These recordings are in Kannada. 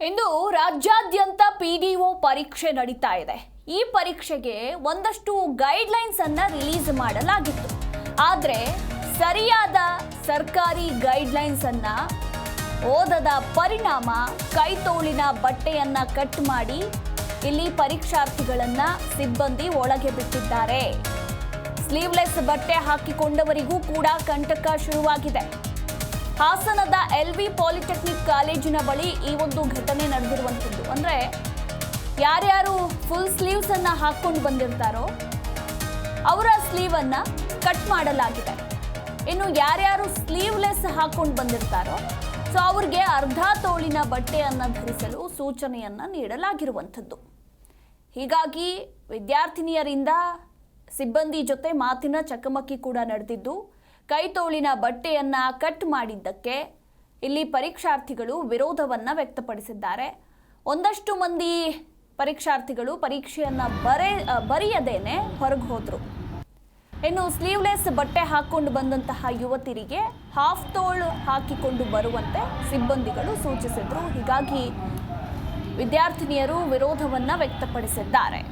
ಇಂದು ರಾಜ್ಯಾದ್ಯಂತ ಪಿಡಿಒ ಪರೀಕ್ಷೆ ನಡೀತಾ ಇದೆ. ಈ ಪರೀಕ್ಷೆಗೆ ಒಂದಷ್ಟು ಗೈಡ್ಲೈನ್ಸ್ ಅನ್ನ ರಿಲೀಸ್ ಮಾಡಲಾಗಿತ್ತು. ಆದರೆ ಸರಿಯಾದ ಸರ್ಕಾರಿ ಗೈಡ್ಲೈನ್ಸ್ ಅನ್ನ ಓದದ ಪರಿಣಾಮ ಕೈತೋಳಿನ ಬಟ್ಟೆಯನ್ನ ಕಟ್ ಮಾಡಿ ಇಲ್ಲಿ ಪರೀಕ್ಷಾರ್ಥಿಗಳನ್ನ ಸಿಬ್ಬಂದಿ ಒಳಗೆ ಬಿಟ್ಟಿದ್ದಾರೆ. ಸ್ಲೀವ್ಲೆಸ್ ಬಟ್ಟೆ ಹಾಕಿಕೊಂಡವರಿಗೂ ಕೂಡ ಕಂಟಕ ಶುರುವಾಗಿದೆ. ಹಾಸನದ LV ಪಾಲಿಟೆಕ್ನಿಕ್ ಕಾಲೇಜಿನ ಬಳಿ ಈ ಒಂದು ಘಟನೆ ನಡೆದಿರುವಂಥದ್ದು. ಅಂದರೆ ಯಾರ್ಯಾರು ಫುಲ್ ಸ್ಲೀವ್ಸ್ ಅನ್ನ ಹಾಕೊಂಡು ಬಂದಿರ್ತಾರೋ ಅವರ ಸ್ಲೀವ್ ಅನ್ನ ಕಟ್ ಮಾಡಲಾಗಿದೆ. ಇನ್ನು ಯಾರ್ಯಾರು ಸ್ಲೀವ್ಲೆಸ್ ಹಾಕೊಂಡು ಬಂದಿರ್ತಾರೋ ಸೊ ಅವ್ರಿಗೆ ಅರ್ಧ ತೋಳಿನ ಬಟ್ಟೆಯನ್ನ ಧರಿಸಲು ಸೂಚನೆಯನ್ನ ನೀಡಲಾಗಿರುವಂಥದ್ದು. ಹೀಗಾಗಿ ವಿದ್ಯಾರ್ಥಿನಿಯರಿಂದ ಸಿಬ್ಬಂದಿ ಜೊತೆ ಮಾತಿನ ಚಕಮಕಿ ಕೂಡ ನಡೆದಿದ್ದು, ಕೈತೋಳಿನ ಬಟ್ಟೆಯನ್ನ ಕಟ್ ಮಾಡಿದ್ದಕ್ಕೆ ಇಲ್ಲಿ ಪರೀಕ್ಷಾರ್ಥಿಗಳು ವಿರೋಧವನ್ನ ವ್ಯಕ್ತಪಡಿಸಿದ್ದಾರೆ. ಒಂದಷ್ಟು ಮಂದಿ ಪರೀಕ್ಷಾರ್ಥಿಗಳು ಪರೀಕ್ಷೆಯನ್ನ ಬರೆಯದೇನೆ ಹೊರಗೆ ಹೋದ್ರು. ಇನ್ನು ಸ್ಲೀವ್ಲೆಸ್ ಬಟ್ಟೆ ಹಾಕೊಂಡು ಬಂದಂತಹ ಯುವತಿಯರಿಗೆ ಹಾಫ್ ತೋಳು ಹಾಕಿಕೊಂಡು ಬರುವಂತೆ ಸಿಬ್ಬಂದಿಗಳು ಸೂಚಿಸಿದ್ರು. ಹೀಗಾಗಿ ವಿದ್ಯಾರ್ಥಿನಿಯರು ವಿರೋಧವನ್ನ ವ್ಯಕ್ತಪಡಿಸಿದ್ದಾರೆ.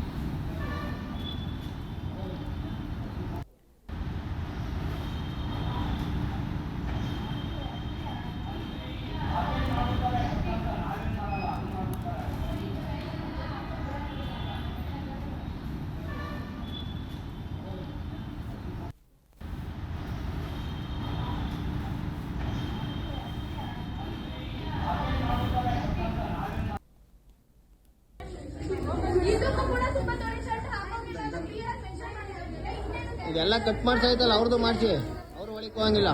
ಇದೆಲ್ಲ ಕಟ್ ಮಾಡ್ತಾ ಇದ್ದಲ್ಲ ಅವ್ರದ್ದು ಮಾಡಿಸಿ, ಅವ್ರು ಒಳಗೆ ಹೋಗಂಗಿಲ್ಲ.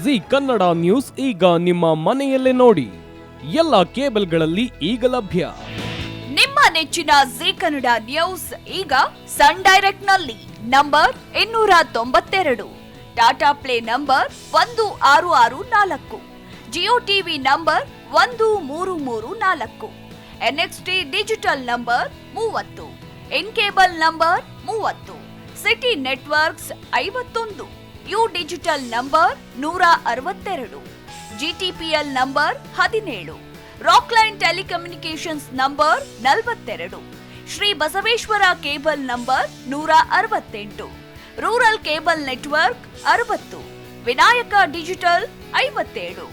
ಜಿ ಕನ್ನಡ ನ್ಯೂಸ್ ಈಗ ನಿಮ್ಮ ಮನೆಯಲ್ಲೇ ನೋಡಿ. ಎಲ್ಲ ಕೇಬಲ್ಗಳಲ್ಲಿ ಈಗ ಲಭ್ಯ. ನಿಮ್ಮ ನೆಚ್ಚಿನ ಜಿ ಕನ್ನಡ ನ್ಯೂಸ್ ಈಗ ಸನ್ ಡೈರೆಕ್ಟ್ ನಲ್ಲಿ number 292, Tata play number 1664, Jio TV number 1334, NXT digital number 30, in cable number 30, city networks 51, U digital number 162, GTPL number 17, Rockline telecommunications number 42, Shri Basaveshwara cable number 168, rural cable network 60, Vinayaka digital 57,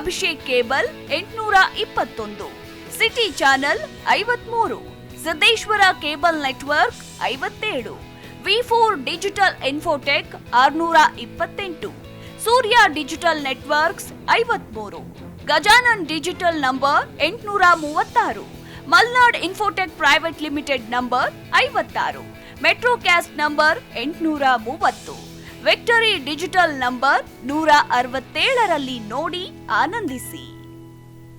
Abhishek cable 821, city channel 53, Siddeshwara cable network 57, V4 digital Infotech 628, Surya digital networks 53, Gajanan digital number 836, Malnad infotech private limited number 56, Metrocast number 830, victory digital number 167ರಲ್ಲಿ ನೋಡಿ ಆನಂದಿಸಿ.